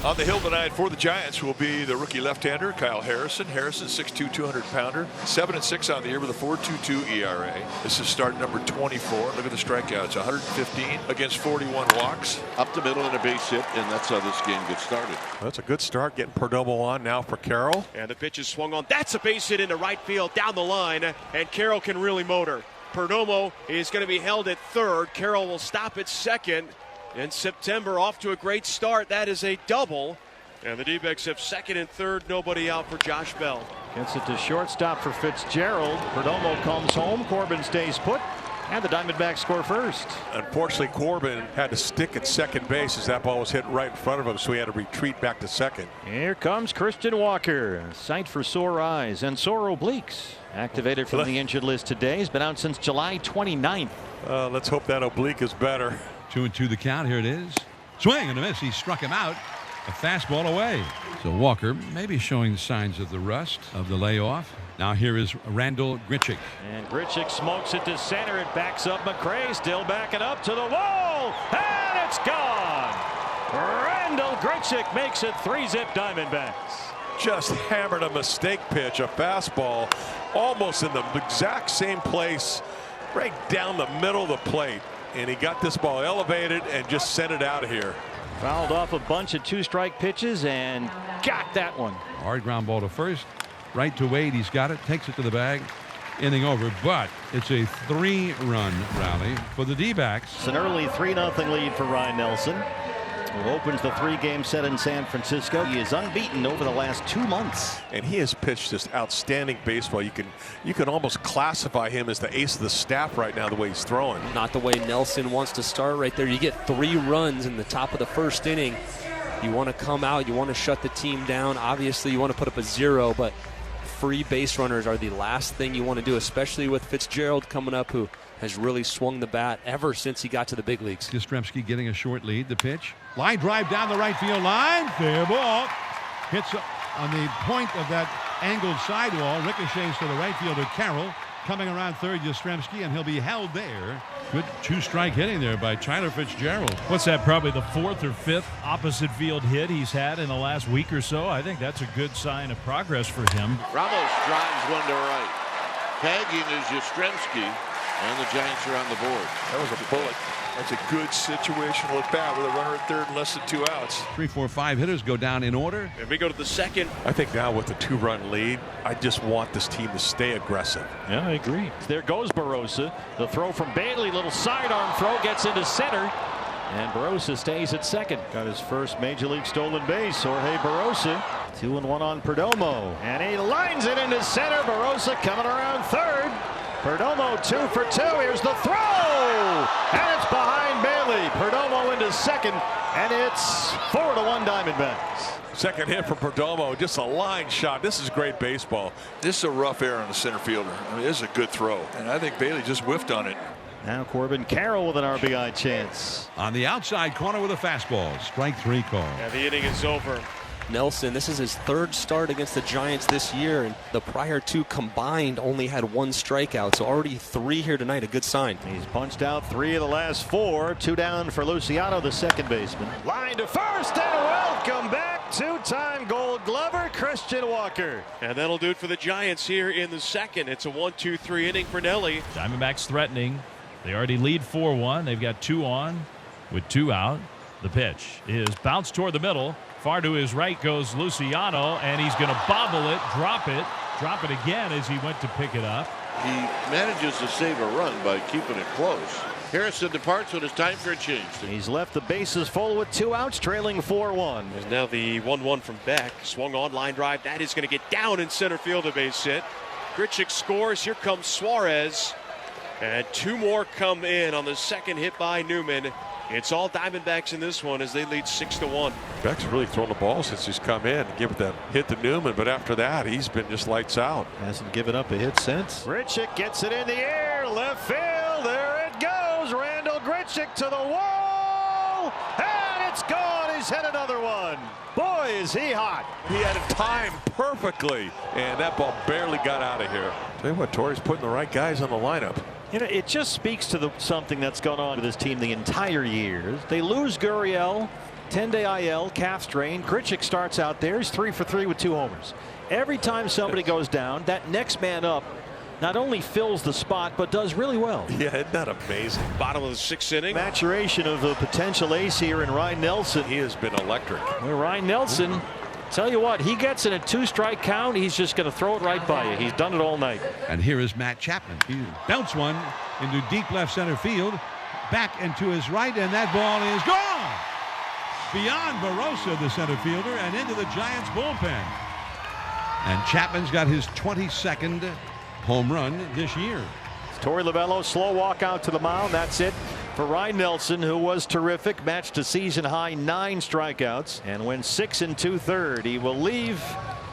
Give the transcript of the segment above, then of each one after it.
On the hill tonight for the Giants will be the rookie left-hander Kyle Harrison. Harrison, 6'2", 200-pounder, 7-6 on the year with a 4.22 ERA. This is start number 24. Look at the strikeouts, 115 against 41 walks. Up the middle and a base hit, and that's how this game gets started. Well, that's a good start, getting Perdomo on now for Carroll. And the pitch is swung on. That's a base hit into right field down the line, and Carroll can really motor. Perdomo is going to be held at third. Carroll will stop at second. In September, off to a great start. That is a double. And the D-backs have second and third. Nobody out for Josh Bell. Gets it to shortstop for Fitzgerald. Perdomo comes home. Corbin stays put. And the Diamondbacks score first. Unfortunately, Corbin had to stick at second base as that ball was hit right in front of him, so he had to retreat back to second. Here comes Christian Walker. Sight for sore eyes and sore obliques. Activated from the injured list today. He's been out since July 29th. Let's hope that oblique is better. 2-2 the count. Here it is. Swing and a miss. He struck him out. A fastball away. So Walker maybe showing signs of the rust of the layoff. Now here is Randall Grichuk. And Grichuk smokes it to center. It backs up McRae. Still backing up to the wall. And it's gone. Randall Grichuk makes it 3-zip Diamondbacks. Just hammered a mistake pitch. A fastball almost in the exact same place. Right down the middle of the plate. And he got this ball elevated and just sent it out of here. Fouled off a bunch of two-strike pitches and got that one. Hard ground ball to first. Right to Wade. He's got it. Takes it to the bag. Inning over. But it's a 3-run rally for the D-backs. It's an early 3-0 lead for Ryan Nelson, who opens the 3-game set in San Francisco. He is unbeaten over the last 2 months. And he has pitched just outstanding baseball. You can almost classify him as the ace of the staff right now, the way he's throwing. Not the way Nelson wants to start right there. You get 3 runs in the top of the first inning. You want to come out. You want to shut the team down. Obviously, you want to put up a 0, but free base runners are the last thing you want to do, especially with Fitzgerald coming up, who has really swung the bat ever since he got to the big leagues. Yastrzemski getting a short lead. The pitch. Line drive down the right field line. Fair ball. Hits on the point of that angled sidewall. Ricochets to the right fielder Carroll. Coming around third, Yastrzemski, and he'll be held there. Good 2-strike hitting there by Tyler Fitzgerald. What's that, probably the 4th or 5th opposite field hit he's had in the last week or so? I think that's a good sign of progress for him. Ramos drives one to right. Tagging is Yastrzemski, and the Giants are on the board. That was a bullet. That's a good situational at bat with a runner at third and less than 2 outs. 3, 4, 5 hitters go down in order. And we go to the second. I think now with the 2-run lead, I just want this team to stay aggressive. Yeah, I agree. There goes Barossa. The throw from Bailey, little sidearm throw, gets into center. And Barossa stays at second. Got his first major league stolen base. Jorge Barossa. 2-1 on Perdomo. And he lines it into center. Barossa coming around third. Perdomo 2 for 2. Here's the throw. And it's behind Bailey. Perdomo into second. And it's 4-1 Diamondbacks. Second hit from Perdomo, just a line shot. This is great baseball. This is a rough error on the center fielder. I mean, this is a good throw, and I think Bailey just whiffed on it. Now Corbin Carroll with an RBI chance. On the outside corner with a fastball. Strike 3 call. And the inning is over. Nelson, this is his 3rd start against the Giants this year, and the prior 2 combined only had 1 strikeout, so already 3 here tonight, a good sign. He's punched out 3 of the last 4. 2 down for Luciano, the second baseman. Line to first, and welcome back, 2-time Gold Glover Christian Walker. And that'll do it for the Giants here in the second. It's a 1-2-3 inning for Nelly. Diamondbacks threatening. They already lead 4-1. They've got 2 on with 2 out. The pitch is bounced toward the middle. Far to his right goes Luciano, and he's going to bobble it, drop it again as he went to pick it up. He manages to save a run by keeping it close. Harrison departs when it's time for a change. He's left the bases full with 2 outs, trailing 4-1. And now the 1-1 from Beck. Swung on, line drive. That is going to get down in center field, a base hit. Grichuk scores. Here comes Suarez. And 2 more come in on the second hit by Newman. It's all Diamondbacks in this one as they lead 6-1. Beck's really thrown the ball since he's come in. Give that hit to Newman, but after that, he's been just lights out. Hasn't given up a hit since. Grichuk gets it in the air, left field. There it goes. Randall Grichuk to the wall, and it's gone. He's hit another one. Boy, is he hot. He had it timed perfectly, and that ball barely got out of here. Tell you what, Torrey's putting the right guys on the lineup. You know, it just speaks to something that's gone on with this team the entire year. They lose Gurriel, 10-day IL, calf strain. Grichuk starts out there. He's 3 for 3 with 2 homers. Every time somebody goes down, that next man up not only fills the spot, but does really well. Yeah, isn't that amazing? Bottom of the 6th inning. Maturation of a potential ace here in Ryan Nelson. He has been electric. Well, Ryan Nelson, tell you what, he gets in a 2-strike count, he's just going to throw it right by you. He's done it all night. And here is Matt Chapman. He belts one into deep left center field. Back into his right, and that ball is gone. Beyond Barossa, the center fielder, and into the Giants bullpen. And Chapman's got his 22nd home run this year. Torey Lovullo, slow walk out to the mound. That's it for Ryan Nelson, who was terrific. Matched a season high 9 strikeouts and went 6 2/3. He will leave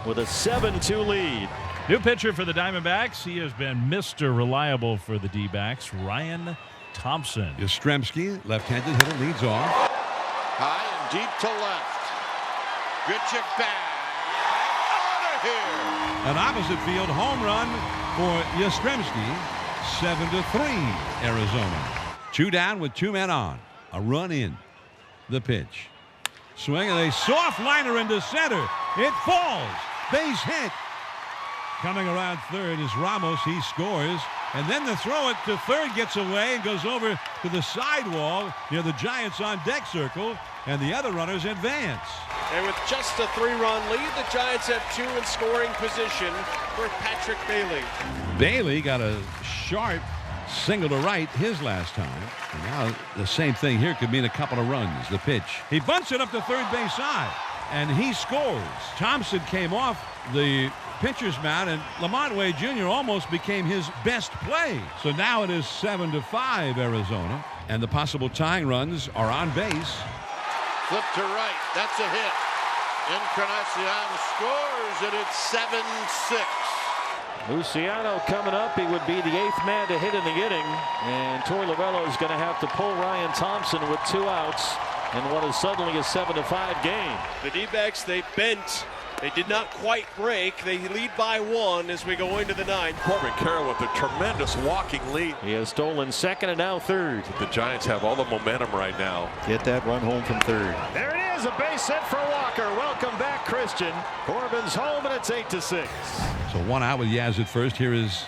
with a 7-2 lead. New pitcher for the Diamondbacks. He has been Mr. Reliable for the D-backs, Ryan Thompson. Yastrzemski, left-handed hitter, leads off. High and deep to left. Grichuk back. Out of here. An opposite field home run for Yastrzemski. 7-3 Arizona. 2 down with 2 men on. A run in. The pitch. Swing and a soft liner into center. It falls. Base hit. Coming around third is Ramos. He scores. And then the throw it to third gets away and goes over to the sidewall near the Giants on deck circle. And the other runners advance. And with just a 3-run lead, the Giants have 2 in scoring position for Patrick Bailey. Bailey got a sharp single to right his last time. And now the same thing here could mean a couple of runs. The pitch. He bunts it up the third base side. And he scores. Thompson came off the pitcher's mound, and Lamont Wade Jr. almost became his best play. So now it is 7-5 Arizona. And the possible tying runs are on base. Flip to right. That's a hit. Encarnacion scores, and it's 7-6. Luciano coming up. He would be the 8th man to hit in the inning. And Torey Lovullo is going to have to pull Ryan Thompson with 2 outs in what is suddenly a 7-5 game. The D-backs, they bent. They did not quite break. They lead by 1 as we go into the 9th. Corbin Carroll with a tremendous walking lead. He has stolen 2nd and now 3rd. The Giants have all the momentum right now. Get that run home from 3rd. There it is, a base hit for Walker. Welcome back, Christian. Corbin's home, and it's 8-6. So 1 out with Yaz at first. Here is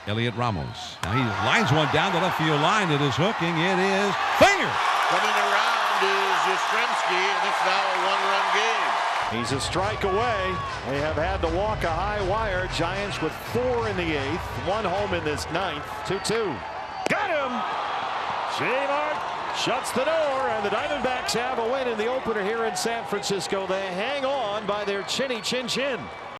Elliot Ramos. Now he lines one down the left field line. It is hooking. It is fair. Coming around is Yastrzemski, and it's now a 1-run game. He's a strike away. They have had to walk a high wire. Giants with 4 in the 8th. 1 home in this 9th. 2-2. Got him. J-Mart shuts the door, and the Diamondbacks have a win in the opener here in San Francisco. They hang on by their chinny chin chin.